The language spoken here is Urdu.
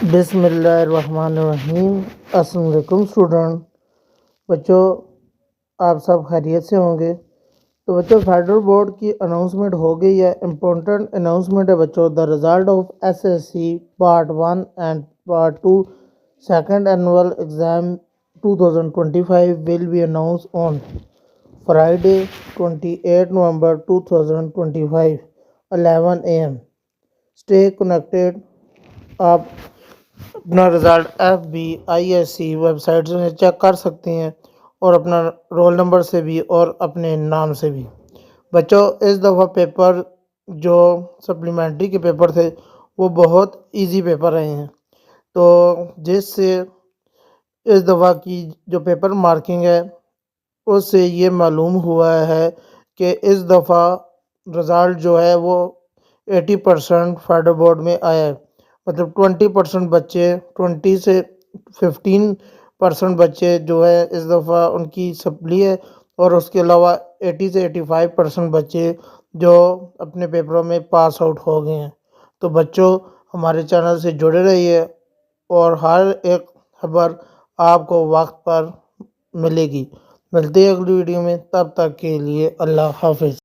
بسم اللہ الرحمن الرحیم۔ السلام علیکم اسٹوڈنٹ بچوں، آپ سب خیریت سے ہوں گے؟ تو بچوں فیڈرل بورڈ کی اناؤنسمنٹ ہو گئی ہے، امپورٹنٹ اناؤنسمنٹ ہے بچوں۔ دا ریزلٹ آف ایس ایس سی پارٹ 1 and part 2 second annual exam 2025 will be announced on Friday 28 November 2025 11 AM۔ Stay connected۔ آپ اپنا رزلٹ FBISC ویب سائٹ سے چیک کر سکتے ہیں، اور اپنا رول نمبر سے بھی اور اپنے نام سے بھی۔ بچوں اس دفعہ پیپر جو سپلیمنٹری کے پیپر تھے وہ بہت ایزی پیپر رہے ہیں، تو جس سے اس دفعہ کی جو پیپر مارکنگ ہے اس سے یہ معلوم ہوا ہے کہ اس دفعہ رزلٹ جو ہے وہ 80% فیڈرل بورڈ میں آیا ہے، مطلب 20% بچے 20 سے 15% بچے جو ہے اس دفعہ ان کی سپلی ہے، اور اس کے علاوہ 80 سے 85% بچے جو اپنے پیپروں میں پاس آؤٹ ہو گئے ہیں۔ تو بچوں ہمارے چینل سے جڑے رہیے، اور ہر ایک خبر آپ کو وقت پر ملے گی۔ ملتے ہیں اگلی ویڈیو میں، تب تک کے لیے اللہ حافظ۔